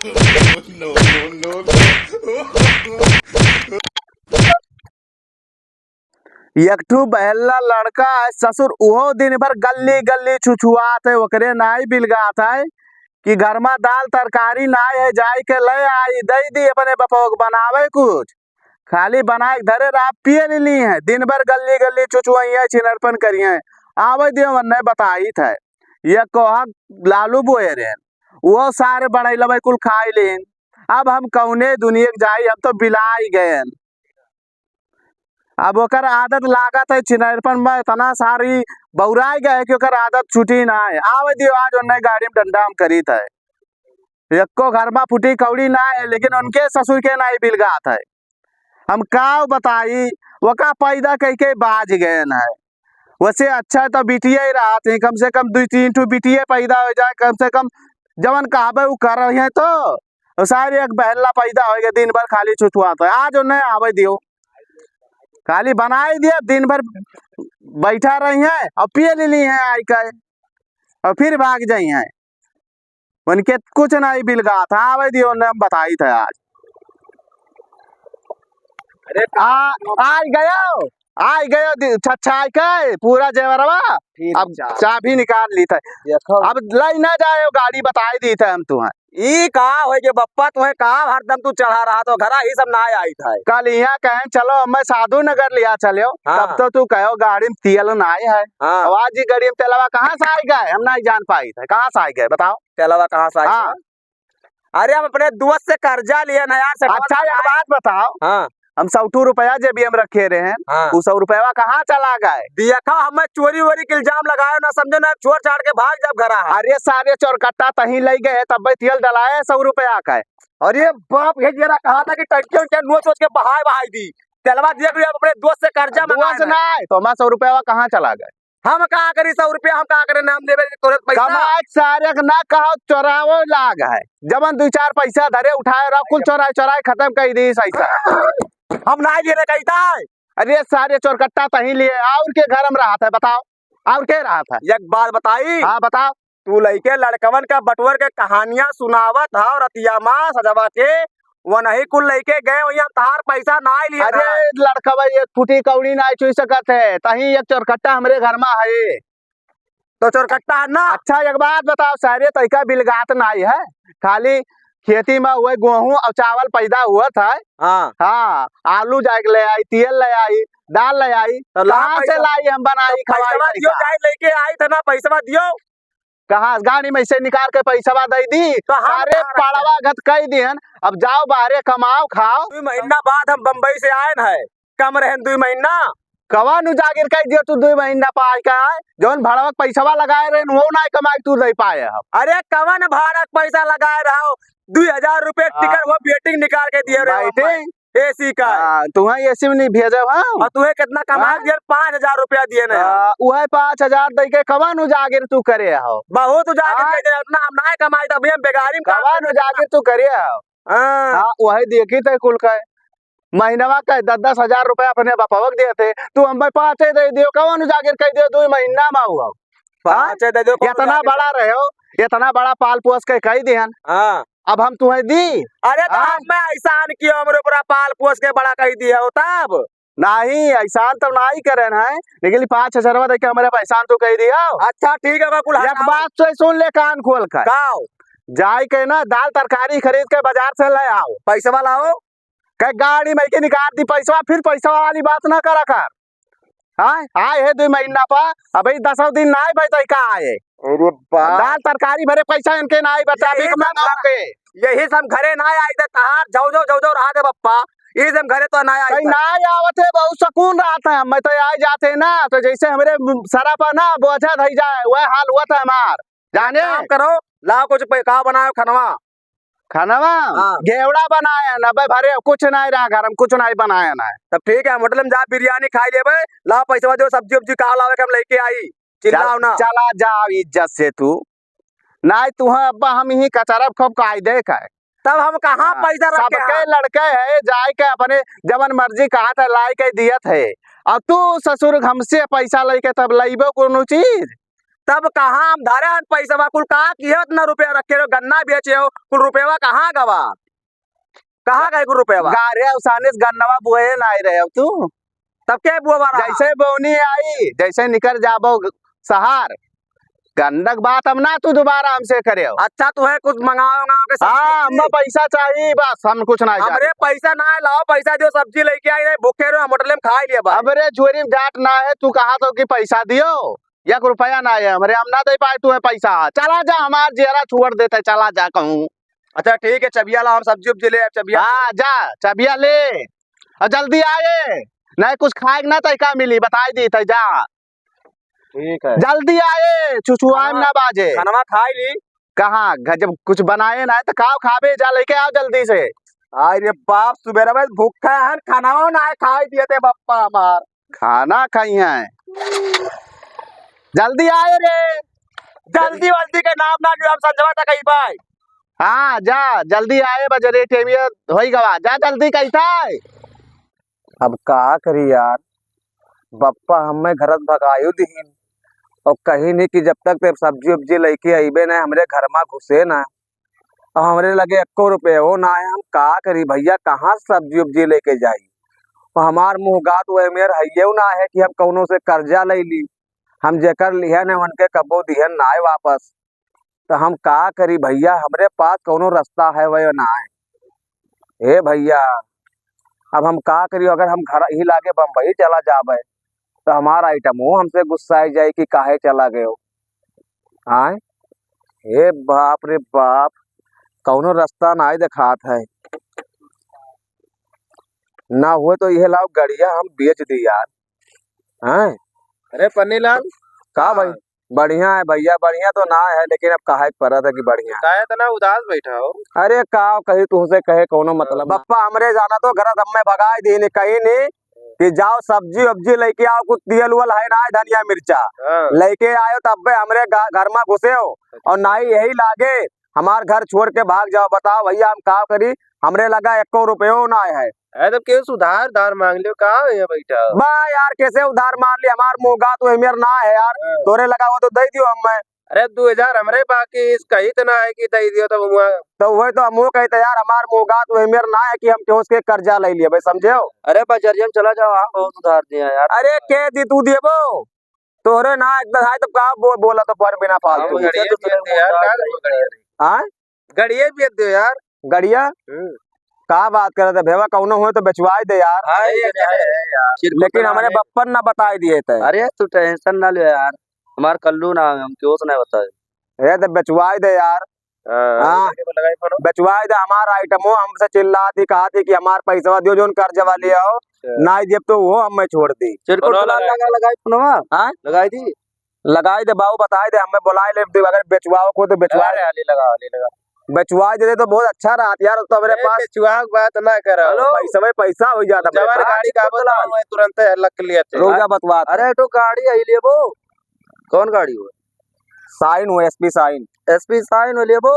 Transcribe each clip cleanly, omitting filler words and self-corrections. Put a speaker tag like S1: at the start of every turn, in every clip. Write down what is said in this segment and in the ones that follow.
S1: No, no, no.
S2: एकठू बहला लड़का है ससुर उहो दिन भर गली गली छुछुआत है ओकरे नाई बिलगात है कि घर में दाल तरकारी नाई है जाई के ले आई दई दी अपने बपोग बनावे कुछ खाली बनाए धरे रात पिए ली है दिन भर गली गली चुचुआइया छिनरपन करिए आवे दियो ने बताई था ये कोहा लालू बोए रे वो सारे बड़े लबे कुल खाई लेन अब हम कौने दुनिया के जाई हम तो बिलाई गए अब ओकर आदत लागत है छिनरपन में इतना सारी बौराई गए कि ओकर आदत छुटी ना है आवे दियो आज उन्हें गाड़ी में डंडा में करी था एको घर में फुटी कौड़ी ना है लेकिन उनके ससुर के नाई बिलगात है हम का बताई वो का पैदा कह के बाज गए है वैसे अच्छा तो बिटिया ही रहा थे कम से कम 2-3 ठू बिटिया पैदा हो जाए कम से कम जवन कहबे वो कर रही है तो सारे एक बहला पैदा हो गया दिन भर खाली छुछुआता है आज उन्हें आवे दियो खाली बनाई दिया दिन भर बैठा रही है और पिए ले ली है आई का और फिर भाग जाई है उनके कुछ नहीं बिलगा था आवे दियो ने हम बताई थे आज
S3: अरे
S2: आज गयो छछा के पूरा जेवरवा अब चाबी निकाल ली था अब लाई ना जाए गाड़ी बताई दी थे हम तुम्हें
S3: ई कहा हो के बप्पा तुम्हें कहा हरदम तू चढ़ा रहा तो घरा ही सब ना आई था
S2: कल यहाँ कहें चलो मैं साधु नगर लिया चलो तब तो तू कहो गाड़ी में तेल ना आए है आवाज जी गाड़ी में तेलवा कहाँ से आई गए हम नहीं जान पाई थे कहाँ से आई गए बताओ
S3: तेलवा कहाँ से आई अरे हम अपने दोस्त से कर्जा लिए ना यार
S2: अच्छा एक बात बताओ
S3: हाँ
S2: हम 100 रुपया जेबी हम रखे रहे हैं वो 100 रुपया कहाँ चला गए
S3: दिया था हमें चोरी वोरी के इल्जाम लगायो ना समझो ना चोर चाड़ के भाग जब घर
S2: अरे सारे चोरकट्टा तही ले गए तब तेल डलाए 100 रुपया का
S3: अरे बाप ये जरा कहा था कि टंकी उनके नोच सोच के बहाई दी तेलवा दिया अपने दोस्त से कर्जा
S2: मंगा नहीं तो हमारा 100 रुपया कहाँ चला गए
S3: हम कहा करी 100 रुपया हम कहा करे नाम देवे
S2: पैसा सारे ना कहो चोरावो लाग है जबन 2-4 पैसा धरे उठाए रहा कुल चोराए खत्म कर दी ऐसा
S3: हम ना लिए कहता है
S2: अरे सारे चोरकट्टा तही लिए और के घर में रहा था बताओ और के रहा था
S3: एक बात बताई
S2: हाँ बताओ
S3: तू लड़के लड़कवन का बटवर के कहानियां सुनावत है रतिया माँ सजवा के वो नहीं कुल लड़के गए वही तार पैसा ना लिया
S2: अरे लड़कवा एक फुटी कौड़ी ना चुई सकत है तही एक चोरकट्टा हमरे घर में है
S3: तो चोरकट्टा है ना
S2: अच्छा एक बात बताओ सारे तैका बिलगात नहीं है खाली खेती में हुए गेहूं और चावल पैदा हुआ था हाँ आलू जाके ले आई तेल ले आई दाल ले आई तो कहाँ से लाई हम बनाई खवाई
S3: लेके आई था ना पैसा दियो
S2: कहाँ गाड़ी में से निकाल के पैसा दे दी सारे पड़वा घट कह दियन अब जाओ बाहरे कमाओ खाओ
S3: 2 महीना बाद हम बम्बई से आए है कम रहे 2 महीना
S2: कवा नु जागिर कह दियो तू 2 महीना पाए का जौन भाड़ा पैसा लगाए रहे वो ना कमाई तू नहीं पाए
S3: अरे कवन भाड़ा पैसा लगाए रहा 2000 रुपए टिकट वो वेटिंग निकाल के दिए रहे एसी का
S2: तुम्हें एसी में नहीं भेजा
S3: और तुम्हें कितना कमा दिया 5000 रुपया दिए ना
S2: वह 5000 दे के कवन उजागिर तू करे हो
S3: बहुत उजागिर उतना हम ना कमाई तभी हम बेगारी में
S2: कवन उजागिर तू करे हो वही देखी थे कुल का महीनवा का 10-10 हजार रुपया अपने बापवक दिए थे तू हम 5 दे दियो कवन उजागिर कह दियो 2 महीना में हुआ
S3: 5 दे दियो
S2: इतना बड़ा रहे हो इतना बड़ा पाल पोस के कह दिहन अब हम तुम्हें दी
S3: अरे तो मैं एहसान किया हमरे ऊपर पाल पोस के बड़ा कह दिया हो तब
S2: नहीं एहसान तो नहीं करे है लेकिन 5000 देखे हमारे एहसान तो कह दिया
S3: अच्छा ठीक है कुल
S2: एक बात तो सुन ले कान खोल कर जाए के ना दाल तरकारी खरीद के बाजार से ले आओ
S3: पैसा लाओ
S2: कह गाड़ी में के निकाल दी पैसा फिर पैसा वाली बात ना करा कर आए है 2 महीना पर अभी 10 दिन ना भाई का आए दाल तरकारी भरे पैसा इनके ना बता
S3: यही सब घरे ना आई थे तहार जो रहा थे बप्पा ये सब घरे तो ना आई
S2: ना आवत है बहुत सुकून रहा मैं तो आ जाते ना तो जैसे हमारे सरा पर ना बोझा धई जाए वह हाल हुआ था हमार जाने
S3: करो लाओ कुछ का बनाओ
S2: खानवा घेवड़ा बनाया ना भाई भरे कुछ नहीं रहा घर में कुछ नहीं बनाया ना
S3: तब ठीक है होटल में जा बिरयानी खाई ले लाओ पैसा दो सब्जी उब्जी कहा लावे हम लेके आई चिल्लाओ ना
S2: चला जाओ इज्जत से तू नहीं तू अब्बा हम ही कचरब खब कायदे का
S3: तब हम कहाँ पैसा रखे
S2: सबके लड़के है जाए के अपने जबन मर्जी कहा था लाई के दियत है अब तू ससुर हमसे पैसा लेके तब लाइबो कोनो चीज
S3: तब कहाँ हम धारे हन पैसा कुल कहाँ किए इतना रुपया रखे हो गन्ना बेचे हो कुल रुपया कहाँ गवा कहाँ गए कुल रुपया
S2: गारे उसाने से गन्नवा बोए ना आई रहे हो तू
S3: तब क्या बुआ बारा
S2: जैसे बोनी आई जैसे निकल जाबो सहार गंडक बात हम ना तू दोबारा हमसे करे हो।
S3: अच्छा तू है कुछ मंगाओ के
S2: हाँ हमें पैसा चाहिए बस हम कुछ ना
S3: हमरे पैसा ना है लाओ पैसा दियो सब्जी लेके आई रहे भूखे रहो होटल में खा लिया बा
S2: अबरे चोरी में जाट ना है तू कहा तो कि पैसा दियो 1 रुपया ना है हमरे हम ना दे पाए तू है पैसा चला जा हमार जेरा छोड़ देते चला जा कहूँ।
S3: अच्छा ठीक है चबिया ला हम सब्जी उब्जी ले चबिया
S2: हाँ जा चबिया ले और जल्दी आए नहीं कुछ खाएगा ना तय का मिली बताई दी थे जा
S3: ठीक है
S2: जल्दी आए चुचुआ ना बाजे
S3: खाना खाई ली
S2: कहाँ जब कुछ बनाए ना तो खाओ खाबे जा लेके आओ जल्दी से।
S3: अरे बाप सुबेरा में भूखा है खाना ना खाई दिए थे पप्पा हमार
S2: खाना खाई है जल्दी आए रे
S3: जल्दी वल्दी के नाम ना लियो हम संजवा तक कहीं भाई
S2: हाँ जा जल्दी आए बजरे टेबिया होई गवा जा जल्दी कैसा है।
S3: अब का करी यार बप्पा हमें घर भगायु दीन और कहीं नहीं कि जब तक ते सब्जी उब्जी लेके अबे ना हमरे घर में घुसे ना और हमरे लगे 1 रुपये हो ना है हम का करी भैया कहाँ सब्जी उब्जी लेके जाई और हमार मुँहगात वह मेर है ना है कि हम कौनों से कर्जा ले ली हम जेकर लिहन है उनके कबो दिहन ना आए वापस तो हम का करी भैया हमरे पास कौनो रास्ता है वह ना है हे भैया अब हम का करी अगर हम घर ही लागे बम्बई चला जाबे तो हमारा आइटम हो हमसे गुस्सा आ जाए कि काहे चला गए हो हाँ हे बाप रे बाप कौनो रास्ता ना दिखात है ना हुए तो यह लाओ गड़िया हम बेच दी यार हाँ
S2: अरे पन्नीलाल
S3: का भाई बढ़िया है भैया बढ़िया तो ना है लेकिन अब काहे पड़ा था कि बढ़िया
S2: काहे तना उदास बैठा हो।
S3: अरे का कहीं तुमसे कहे कोनो मतलब बप्पा हमरे जाना तो घर अब मैं भगाए दी कहीं नहीं कि जाओ सब्जी वब्जी लेके आओ कुछ तेल उल है ना धनिया मिर्चा लेके आयो तब हमरे घर में घुसे हो और ना ही यही लागे हमार घर छोड़ के भाग जाओ बताओ भैया हम का करी हमरे लगा 1 रुपये ना है
S2: तो क्यों उधार दार मांग लियो कहा है बैठा
S3: बा यार कैसे उधार मान ली हमार मुँगा तो मेर ना है यार तोरे लगा वो तो दे दियो हमें
S2: अरे 2000 हमरे बाकी इस कही तो ना है कि दे दियो तो
S3: वही तो हम कहते यार हमार मुँगा तो मेर ना है कि हम क्यों उसके कर्जा ले लिए भाई समझे हो।
S2: अरे बजरिया चला जाओ आप बहुत उधार दिया यार।
S3: अरे के दी तू देबो तोरे ना एकदम है तो का बोला तो पर बिना फालतू
S2: गड़िया बेच दो यार
S3: गड़िया का बात कर रहे थे भेवा कौनो हुए तो बेचवाई दे यार लेकिन हमारे बप्पन ना बताई दिए थे।
S2: अरे तू टेंशन ना ले यार हमार कल्लू ना हम क्यों सुना बताए
S3: ये तो बेचवाई दे यार हाँ बेचवाई दे हमारा आइटम हो हमसे चिल्लाती कहा थी कि हमार पैसा दियो जो कर्जा वाली आओ ना जब तो वो हमें छोड़ दी
S2: लगाई दी
S3: लगाई दे बाबू बताई दे हमें बुलाई ले अगर बेचवाओ को तो बेचवा
S2: लगा
S3: बेचवाई दे तो बहुत अच्छा रहा यार तो मेरे पास
S2: बेचवा बात ना करो
S3: पैसा में पैसा हो जाता
S2: गाड़ी का तुरंत लग लिया
S3: रोजा बतवा
S2: अरे तो गाड़ी आई ले वो कौन गाड़ी हो
S3: साइन हो एसपी साइन
S2: हो ले वो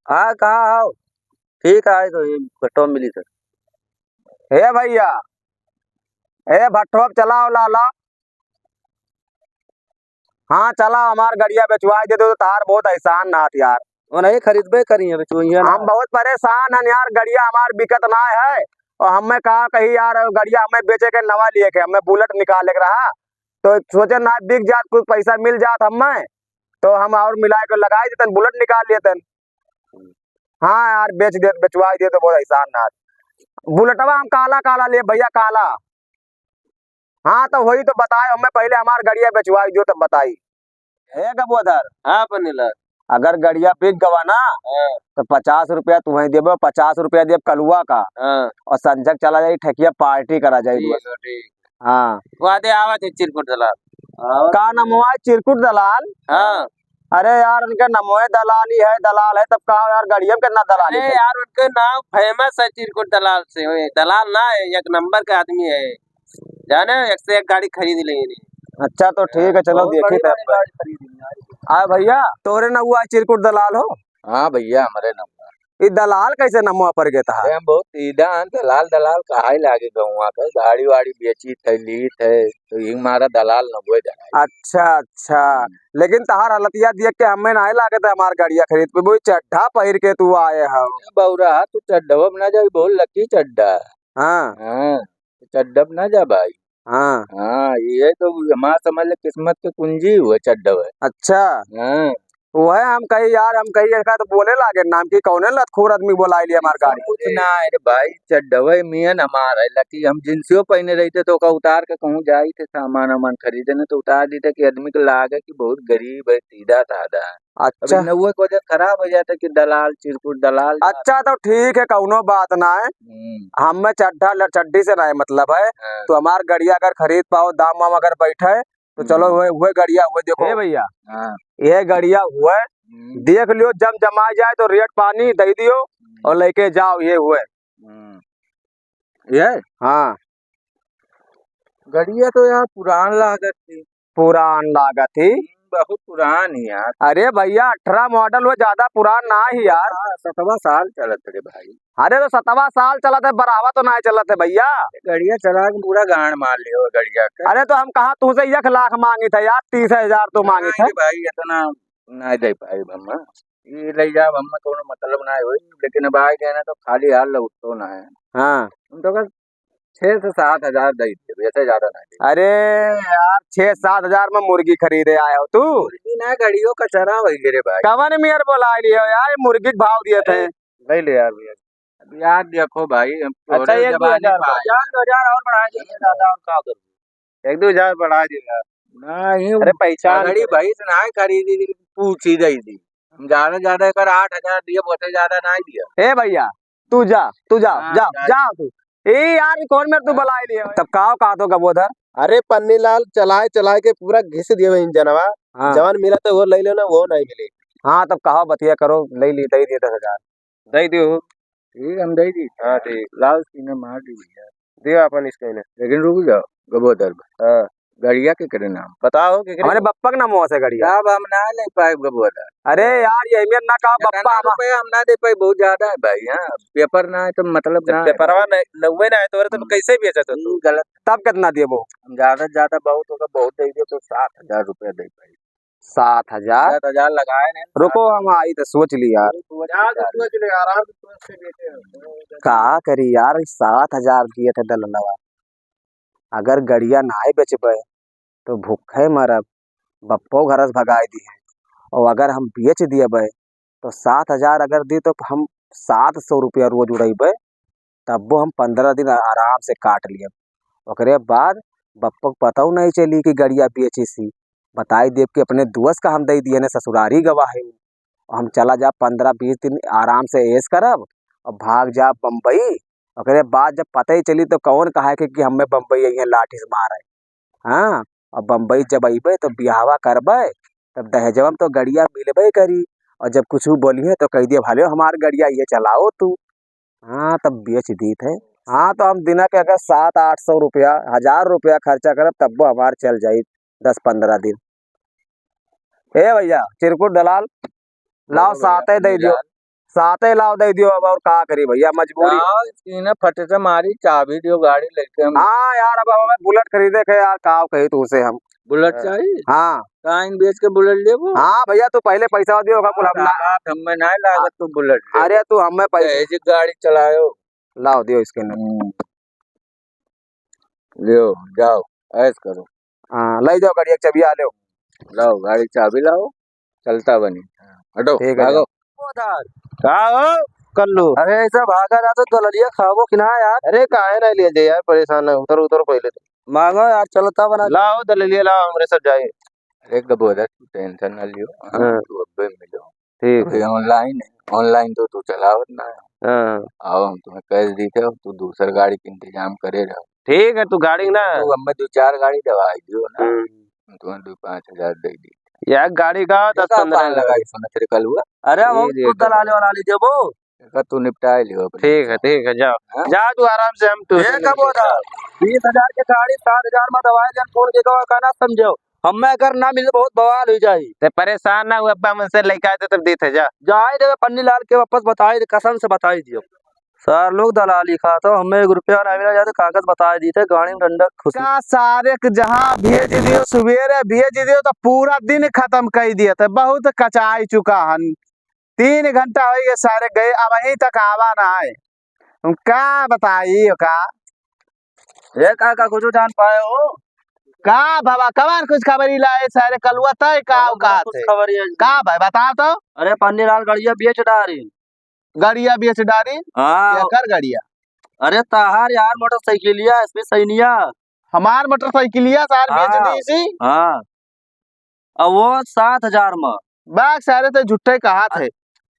S2: हाँ कहाँ आओ ठीक है तो भट्टो मिली सर
S3: हे भैया हे भट्टो चलाओ लाला हाँ चला हमार गड़िया बेचवाई दे तो तार बहुत एहसान ना यार
S2: वो नहीं खरीदबे करी है
S3: हम बहुत परेशान है यार गड़िया हमार बिकत ना है और हमें कहा कही यार गड़िया हमें बेचे के नवा लिए के हमें बुलेट निकाले के रहा तो सोचे ना बिक जात कुछ पैसा मिल जात हमें तो हम और मिला के लगाई देते बुलेट निकाल लेते हाँ यार बेचवाई दे तो बहुत एहसान ना बुलेटवा हम काला काला ले भैया काला हाँ तो वही तो बताए हमें पहले हमार गड़िया बेचवाई दो तब बताई है कबूतर
S2: हाँ पनीला
S3: अगर गड़िया बिक गवा ना तो 50 रुपया तुम्हें देबो 50 रुपया देब कलुआ का और संजक चला जाये ठकिया पार्टी करा जाये हाँ
S2: वादे आवत है चिरकुट दलाल
S3: का नमोआ चिरकुट दलाल
S2: हाँ
S3: अरे यार उनका नमोए दलाली है दलाल है तब कहा यार गड़िया में कितना दलाली है
S2: यार उनके नाम फेमस है चिरकुट दलाल से दलाल ना है 1 नंबर का आदमी है जाने 1 से 1 गाड़ी खरीद लेंगे।
S3: अच्छा तो ठीक है चलो देखी हाँ भैया तोरे न हुआ चिरकुट दलाल हो
S2: हाँ भैया हमारे नंबर
S3: ये दलाल कैसे नमवा पर गए था?
S4: अरे हम बहुत सीधा हैं, दलाल दलाल कहा ही लागे गौवा का गाड़ी वाड़ी बेची थे ली थे तो ये हमारा दलाल न हुए जाए।
S3: अच्छा अच्छा, लेकिन तहार हालतिया देख के हमें नहीं लागे था हमार गाड़िया खरीद पे, वही चड्ढा पहिर के तू आए हो।
S4: बौरा तू चड्डा ना जा, बहुत लकी चड्डा।
S3: हाँ
S4: हाँ चड्डा ना जा भाई।
S3: हाँ
S4: हाँ ये तो हमारा समझ ले किस्मत के कुंजी हुए चड्डा।
S3: अच्छा,
S4: हाँ
S3: वो है हम कही यार, हम कही का तो बोले लागे नाम की कौन लतखोर आदमी बोला लिया हमार गाड़ी।
S4: कुछ ना अरे भाई चड्डा मियन हमारा लकी, हम जिनसियो पहने रहते तो का उतार के कहूँ जाई थे सामान वामान खरीदने तो उतार दी थे कि आदमी को लागे कि बहुत गरीब है सीधा साधा।
S3: अच्छा
S4: नौवे को जब खराब हो जाता कि दलाल चिरकुट दलाल।
S3: अच्छा तो ठीक है, कौनो बात ना है, हमें चड्डी से ना मतलब है।
S4: हाँ।
S3: तो हमार गड़िया अगर खरीद पाओ, दाम वाम अगर बैठे तो चलो हुए गड़िया हुए देखो भैया।
S4: हाँ।
S3: ये गड़िया हुए देख लियो, जम जमा जाए तो रेट पानी दे दियो और लेके जाओ। ये हुए
S4: ये
S3: हाँ,
S4: गड़िया तो यार पुरान लागत थी,
S3: पुरान लागत थी,
S4: बहुत पुरान ही यार।
S3: अरे भैया 18 मॉडल वो ज्यादा पुरान ना ही यार।
S4: 17 साल चलत रे भाई।
S3: अरे तो 17 साल चला था, बराबर तो नहीं चला था भैया।
S4: गड़िया चला के पूरा गांड मार लियो गड़िया का।
S3: अरे तो हम कहा तुझसे 1 लाख मांगी था यार, 30,000 तो मांगे थे
S4: भाई, इतना ना दे पाए भम्मा, ये ले जा भम्मा कोनो मतलब ना हो, लेकिन अब आ गए ना तो खाली हाल लौटतो ना है।
S3: हाँ
S4: हम तो 6 से 7 हजार दे दे, वैसे ज्यादा ना दे।
S3: अरे यार 6-7 हजार में मुर्गी खरीदे आए हो तू?
S4: मुर्गी ना गड़ियों का चरा वही रे भाई।
S3: कवन मियर बोला लियो यार, मुर्गी के भाव दिए थे।
S4: ले ले यार भैया, अब यार देखो भाई हम
S3: अच्छा 1-2 हजार और बढ़ा दीजिए दादा, और क्या करूं? 1-2 हजार बढ़ा दिया।
S4: नहीं
S3: अरे पहचान
S4: गड़ी भाई से ना खरीदी थी, पूछी गई थी। हम ज्यादा कर 8 हजार दिए, बहुत ज्यादा ना दिया।
S3: ए भैया तू जा
S4: हाँ,
S3: जा तू। ए यार कौन मेरे तू बुला लियो? तब कहा तो कबूतर।
S2: अरे पन्नी लाल चलाए चलाए के पूरा घिस दिए इंजनवा।
S3: हाँ
S2: जवान मिला तो वो ले लो ना, वो नहीं मिले।
S3: हाँ तब कहा बतिया करो, ले ली दे दिए 10,000 दे दियो।
S4: ठीक हम दे दी।
S2: हाँ ठीक,
S4: लाल सीने मार दी भैया,
S2: दियो अपन इसके ने।
S4: लेकिन रुक जाओ गबोदर
S2: हाँ
S4: गड़िया के करे नाम
S2: बताओ कि
S3: हमारे बप्पा के नाम से गड़िया।
S4: साहब हम ना ले पाए गबोदर।
S3: अरे यार ये ना कहा बप्पा
S4: रुपया हम ना दे पाए, बहुत ज्यादा है भाई। हाँ पेपर ना है तो मतलब ना है।
S2: पेपरवा 90 ना है तो तुम कैसे बेचा तो तू?
S4: गलत।
S3: तब कितना दिए वो?
S4: हम ज्यादा से ज्यादा बहुत होगा, बहुत दे दिए तो 7 हजार रुपया दे पाई।
S3: 7,000
S4: 7 हजार लगाए ने।
S3: रुको हम आई तो सोच ली यार,
S4: सोच ले आराम से सोच के देते।
S3: कहा करी यार 7,000 दिए थे दलनवा। अगर गड़िया ना बेचबे तो भूखे मरब, बप्पो घरस भगाए दिए। और अगर हम बेच दिए तो 7,000 अगर दी तो हम 700 रुपया रोज उड़ेबे, तब वो हम 15 दिन आराम से काट लिए। ओकरे बाद बप्पो को पता नहीं चली कि गड़िया बेची सी, बताई देव कि अपने दोस्त का हम दे दिए ने, ससुरारी गवाह है। हम चला जा 15-20 दिन आराम से ऐश करब और भाग जा बम्बई। ओकरे बाद जब पता ही चली तो कौन कहा कि हमें बम्बई यहाँ लाठी से मारे। हाँ और बम्बई जब अबे तो बिहावा करबे, तब दहेजवा में तो गड़िया मिलबे करी। और जब कुछ बोलिए तो कह दिए भाले हमार गड़िया ये चलाओ तू। हाँ तब बेच दी थे। हाँ तो हम दिना के अगर 700-800 रुपया 1000 रुपया खर्चा करब तब वो हमार चल जाये 10-15 दिन। ए भैया चिरकुट दलाल लाओ, साते दे दियो, साते लाओ दे दियो। अब और का करी भैया, मजबूरी।
S4: सीने फटे से मारी, चाबी दियो गाड़ी लेके हम।
S3: हाँ यार अब हमें बुलेट खरीदे के यार, का कही तू से हम।
S4: बुलेट चाहिए?
S3: हाँ
S4: काइन बेच के बुलेट ले वो।
S3: हाँ भैया तू पहले पैसा दियो कुल हम
S4: हमें ना लागत तो बुलेट ले।
S3: अरे तू हमें पैसे
S4: गाड़ी चलायो,
S3: लाओ दियो इसके अंदर।
S4: लियो जाओ ऐस करो।
S3: हाँ ले जाओ गाड़ी की चाबी लो।
S4: लाओ गाड़ी चाबी लाओ, चलता बनी। हटो
S3: ठीक है
S4: भागो।
S2: कल्लू
S3: अरे ऐसा भागा ना तो दललिया खाओ कि ना यार।
S2: अरे काहे ना लिए यार, परेशान है, उतर उतर पहले तो
S3: मांगो यार, चलता बना
S2: लाओ दलिया लाओ, हमरे सब जाए।
S4: अरे गबोदर तू टेंशन ना लियो।
S2: हाँ।
S4: तू अब्बे मिलो।
S2: ठीक है।
S4: ऑनलाइन है, ऑनलाइन तो तू चलावत ना है।
S2: हाँ
S4: आओ हम तुम्हें कैश दी थे, तू दूसर गाड़ी के इंतजाम करे रहो।
S2: ठीक है, तू गाड़ी ना
S4: तो हमें 2-4 गाड़ी दवाई दियो ना, तुम्हें 2-5 हजार दे दी।
S2: यार गाड़ी का 10-15
S4: लगाई सुना तेरे कल हुआ।
S3: अरे वो
S2: ये
S3: खुद दलाले वाला लीजिए वो।
S4: तू निपटा लियो अपने।
S2: ठीक है जाओ।
S4: हाँ?
S2: जा तू आराम से, हम तू
S3: 20,000 के गाड़ी 7,000 में दवाई जन फोन के कहना समझो। हमें अगर ना मिले बहुत बवाल हो जाई।
S2: ते परेशान ना हुआ अब्बा मुझसे लेके आए थे तब देते जा।
S3: जाए दे पन्नी लाल के वापस बताई कसम से बताई दियो। सर लोग दलाली खाता हमें 1 रुपया ना मिला जाते कागज बता दी थे गाड़ी में डंडा खुशी
S2: का सारे के जहाँ भेज दियो सवेरे भेज दियो तो पूरा दिन खत्म कर दिया था। बहुत कचाई चुका हन 3 घंटा हो गए सारे गए अब वहीं तक आवा ना है। तुम क्या बताइए का
S3: ये का कुछ जान पाए हो
S2: का बाबा कमान कुछ खबर ही लाए सारे कलुआ तय का
S3: कुछ खबर है
S2: का भाई बता तो।
S3: अरे पन्नी लाल गड़िया बेच डारी
S2: गड़िया बेच डारी
S3: हाँ
S2: कर गड़िया।
S3: अरे ताहार यार मोटरसाइकिलिया इसमें सैनिया
S2: हमार मोटरसाइकिलिया सार बेच दी सी।
S3: हाँ अब वो 7,000 में
S2: बाग सारे तो झूठे कहा थे।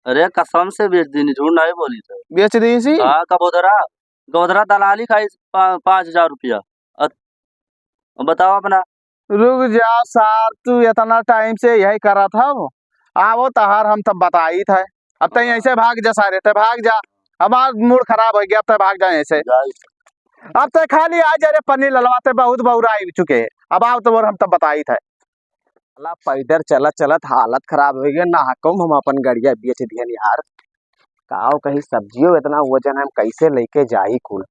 S3: अरे कसम से बेच दी झूठ नहीं बोली थे
S2: बेच दी सी।
S3: हाँ गोधरा दलाली खाई 5,000 रुपया। बताओ अपना।
S2: रुक जा सार तू इतना टाइम से यही करा था वो आवो तहार हम तब बताई था। अब तक ऐसे भाग जा सारे ते भाग जा हमार मूड खराब हो गया अब तक भाग जाए ऐसे। अब तक खाली आ जा रे पन्नी ललवाते बहुत बहुरा आई चुके अब आओ तो हम तब बताई था।
S3: अल्लाह पैदल चलत चलत हालत खराब हो गई ना कम हम अपन गड़िया बेच दियन यार। काओ कहीं सब्जियों इतना वजन हम कैसे लेके जाई कुल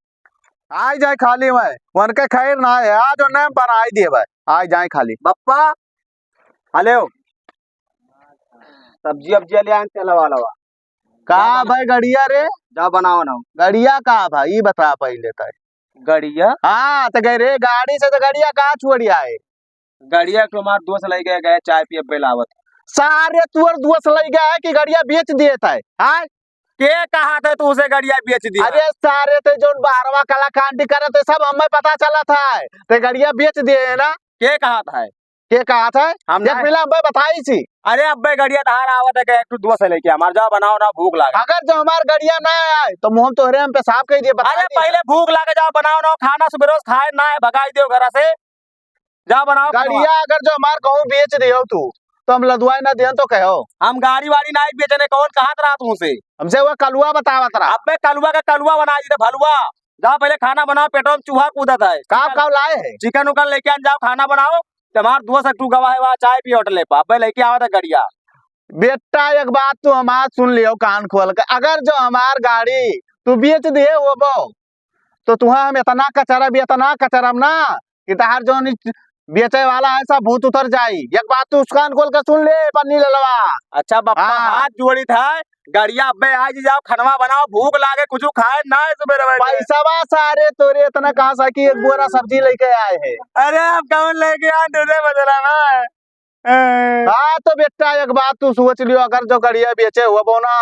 S2: आ जाए खाली मैं उनके खैर ना है आज उन्हें बनाई दिए भाई आ जाए खाली।
S3: बप्पा हेलो सब्जी अब ले आए चलवा लवा
S2: का भाई गड़िया रे
S3: जा बनाओ ना
S2: गड़िया का भाई बता पहले तय
S3: गड़िया।
S2: हाँ तो गए रे गाड़ी से तो गड़िया कहाँ छोड़िया है।
S3: गड़िया तो हमारे दोस्त ले गए चाय पिए बेलावत
S2: सारे तुअर दोस्त लग गया है कि गड़िया बेच दिए थे। हाँ
S3: के कहा था तू उसे गड़िया बेच दिया।
S2: अरे सारे थे जो 12वां कलाकांड करे थे सब हमें पता चला था ते गड़िया बेच दिए है ना।
S3: के कहा था
S2: के कहा था
S3: हम
S2: एक पहला अब्बे बताई थी।
S3: अरे अब्बे गड़िया धार आवत है कि एक दोस्त लेके हमार जा बनाओ ना भूख लगा।
S2: अगर जो हमार गड़िया ना आए तो मुंह तोहरे हम पेशाब कह दिए बता
S3: अरे पहले भूख लगे जाओ बनाओ ना खाना सुबह रोज खाए ना है भगाई दियो घर से जा बनाओ
S2: गड़िया अगर जो हमार कहूँ बेच दियो तू तो हम लदवाई ना दियन तो कहो
S3: हम गाड़ी वाड़ी नहीं बेचने कौन कहा रहा तुमसे
S2: हमसे वो कलुआ बतावा तरा।
S3: अबे कलुआ का कलुआ बना दी भलुआ जाओ पहले खाना बनाओ पेट्रोल में चूहा कूदत है
S2: का लाए है
S3: चिकन उकन लेके आन जाओ खाना बनाओ तुम्हार दोस्त तू गवा है वहाँ चाय पी होटल पे अबे लेके आवा था गड़िया।
S2: बेटा एक बात तू हमार सुन लियो कान खोल के अगर जो हमार गाड़ी तू बेच दिए वो बो तो तुहा हम इतना कचरम ना कि तहार जो बेचे वाला है सब भूत उतर जाई। एक बात तू कान खोल के सुन ले पन्नी ललवा।
S3: अच्छा बप्पा
S2: हाँ।
S3: हाथ जोड़ी था गड़िया अबे आज जाओ खनवा बनाओ भूख लागे कुछ खाए ना सुबह
S2: पैसा सारे तोरे इतना कहा सा कि एक बोरा सब्जी लेके आए हैं।
S3: अरे अब कौन लेके आए तुझे बदला ना।
S2: हाँ तो बेटा एक बात तू सोच लियो अगर जो गड़िया बेचे हुआ बो ना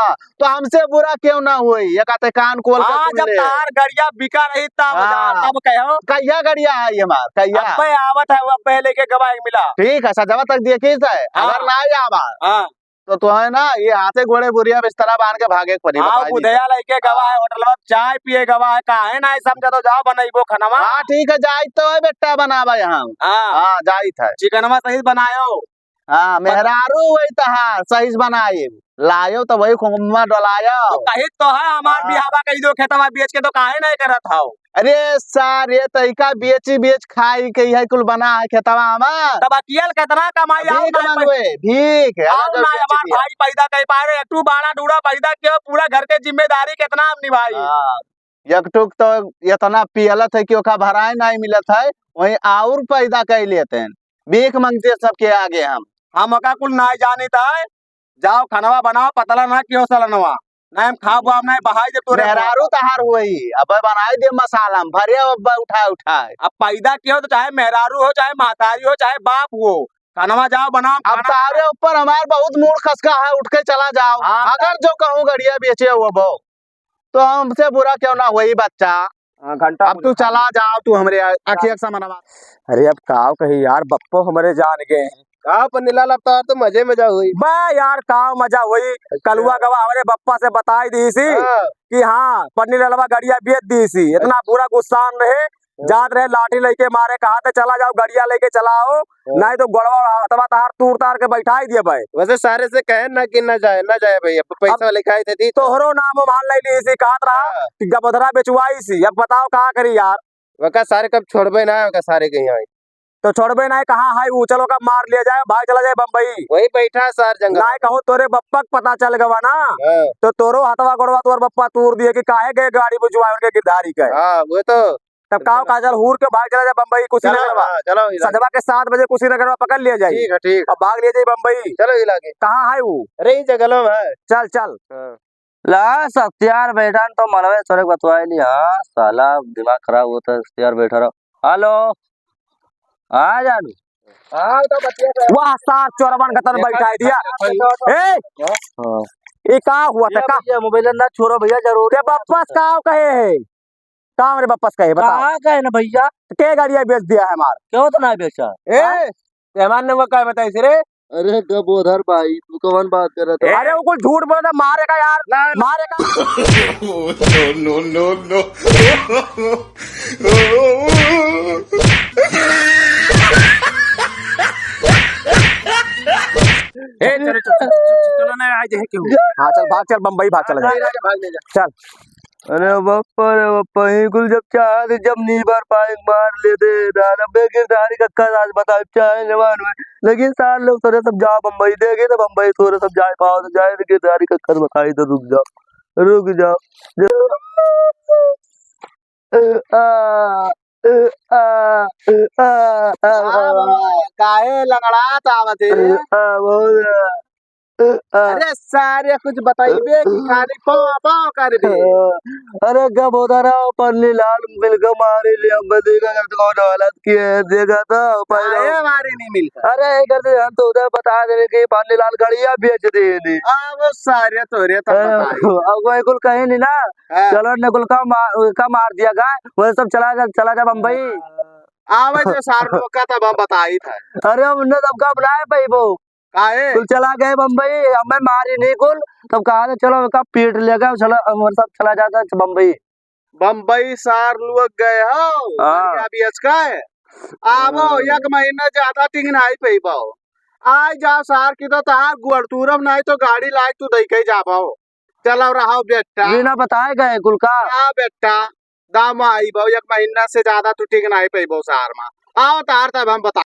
S2: तो हमसे बुरा क्यों ना हुई एक आते कान खोल के सुन
S3: जब
S2: ले।
S3: तार गड़िया बिका रही तब तब कहो
S2: कहिया गड़िया है हमार कहिया
S3: अबे आवत है वो पहले के गवाह मिला
S2: ठीक है सजावा तक देखी है अगर ना आया हमार तो तू है ना ये हाथे घोड़े बुरिया बिस्तरा बांध के भागे पड़ी।
S3: बुधया लेके गवा है होटल में चाय पिए गवा है काहे ना समझा तो जाओ बनाइबो खनवा।
S2: हाँ ठीक है जाई तो है बेटा बनावा यहाँ। हाँ जाई था
S3: चिकनवा सही बनायो।
S2: हाँ मेहरारू वही तहार सही बनाए लायो तो वही खुमा डलायो
S3: तो कही तो है हमार बिहावा कही दो खेतवा बेच के तो काहे नहीं करत हो।
S2: अरे सारे तरीका बेच खाई के यही कुल बना है खेतवा हमार
S3: तब अकेल कितना कमाई
S2: भीख
S3: हमार भाई पैदा कर पा रहे तू बाड़ा डूड़ा पैदा क्यों पूरा घर के जिम्मेदारी कितना हम निभाई।
S2: एक टुक तो इतना पियलत है कि ओका भराए नहीं मिलत है वही और पैदा कर लेते हैं भीख मांगते सबके आगे हम
S3: ओका कुल नहीं जानी था जाओ खनवा बनाओ पतला ना क्यों सलनवा नहीं हम खा बुआ नहीं बहाई दे तोरे
S2: मेहरारू तहार हुई अब बनाई दे मसाला भरे अब उठाए
S3: अब पैदा क्यों तो चाहे मेहरारू हो चाहे महतारी हो चाहे बाप हो खनवा जाओ बनाओ।
S2: अब तारे ऊपर हमार बहुत मूड खसका है उठ के चला जाओ। अगर जो कहूँ गड़िया बेचे वो बो तो हमसे बुरा क्यों ना वही बच्चा
S3: घंटा
S2: अब तू चला जाओ तू हमारे आखिर समनवा।
S3: अरे अब काव कही यार बप्पो हमारे जान गए
S2: पन्नीलाल अब तो मजे हुई
S3: बा यार काव मजा हुई कलुआ गवा हमारे बप्पा से बताई दी सी कि हाँ पन्नी ललवा गड़िया बेच दी सी इतना पूरा गुस्सान रहे जात रहे लाठी लेके मारे कहा था चला जाओ गड़िया लेके चलाओ नहीं तो गोड़वा तबा तार तूर तार के बैठा ही दिए भाई।
S2: वैसे सारे से कहे ना कि ना जाए भैया पैसा लिखाई थे
S3: तोहरो नाम मान ली सी कहत रहा कि गबधरा बेचवाई सी अब बताओ कहा करी यार
S2: वका सारे कब छोड़बे ना वका सारे कहीं आई
S3: तो छोड़बे नहीं, कहाँ है वो? चलो का मार लिया जाए, भाग चला जाए बम्बई।
S2: वही बैठा सर जंगल
S3: नहीं कहूँ तोरे बप्पा के पता चल गवा ना,
S2: हाँ।
S3: तो तोरो हथवा गोड़वा तोर बप्पा तूर दिए कि काहे गए गाड़ी बुझवा उनके गिरधारी के।
S2: हाँ वो तो
S3: तब कहो काजल हूर के भाग चला जाए बम्बई कुशीनगर।
S2: चलो
S3: सजवा के 7 बजे कुशीनगर में पकड़ लिया जाए
S2: ठीक है ठीक।
S3: और भाग लिया जाए बम्बई।
S2: चलो इलाके
S3: कहाँ है वो?
S2: अरे ही जंगलों में है।
S3: चल चल।
S4: ला सख्तियार बैठा तो मलवे सोरे बतवाए नहीं। हाँ साला दिमाग खराब होता है, सख्तियार बैठा रहो। हेलो आ जानू
S2: हाँ तो बतिया
S3: वाह सार चोरवन गतर बैठा दिया। ए
S4: हाँ
S3: ये का हुआ था का?
S4: मोबाइल ना छोड़ो भैया जरूर।
S3: ते बप्पस का कहे है? का मेरे बप्पस कहे बता।
S4: कहाँ गए ना भैया?
S3: के गाड़िया बेच दिया है हमार?
S4: क्यों तो ना बेचा?
S2: ए तेहमान ने वो क्या बताई रे?
S4: अरे कब उधर भाई तू कौन बात कर रहा था?
S3: अरे वो कुछ झूठ बोल रहा, मारेगा यार मारेगा।
S1: no, no, no,
S2: ए चलो ना आज है क्यों?
S3: हाँ चल भाग, चल बम्बई भाग, चल
S2: भाग ले जा।
S3: चल।
S4: अरे बप्पा ही कुल जब चाहे जब नहीं बार पाए मार लेते नब्बे गिरधारी कक्का आज बता चाहे जवान में, लेकिन 4 लोग थोड़े सब जाओ बम्बई देगे तो बम्बई थोड़े सब जाए पाओ तो जाए गिरधारी कक्का बताई तो रुक जाओ
S2: काहे लंगड़ा तावते? अरे सारे कुछ बताइबे कि खाली पाव पाव कर दे।
S4: अरे कब होता रहा पन्नी लाल मिल के मारे ले हम देखा करते कौन हालत की है देखा था पहले
S2: हमारे नहीं मिलता।
S4: अरे करते हम तो उधर बता दे कि पानी लाल गाड़ियां बेच दे नहीं।
S2: वो सारे तोरे तो
S4: अब वो कुल कहे नहीं ना, चलो ने कुल का मार दिया गाय वो सब चला जा बम्बई।
S2: आवे जो सार लोग का तब हम बताई था।
S4: अरे हम उन्हें सबका बनाया भाई वो
S2: काहे
S4: कुल चला गए बम्बई, हमें मारी नहीं कुल तब कहा चलो का पीट लेगा चलो हम सब चला जाता बम्बई।
S2: बम्बई सार लोग गए हो अभी का है। आवो 1 महीना ज्यादा टिंगनाई पे पाओ आज जाओ सार की तो तार गुड़तूरम नहीं तो गाड़ी लायक तू दई के जा पाओ। चलो रहो बेटा
S4: बिना बताए गए कुल का।
S2: हाँ बेटा दाम आई बहु 1 महीना से ज्यादा तू टिंगनाई पे सार में आओ तार तब हम बता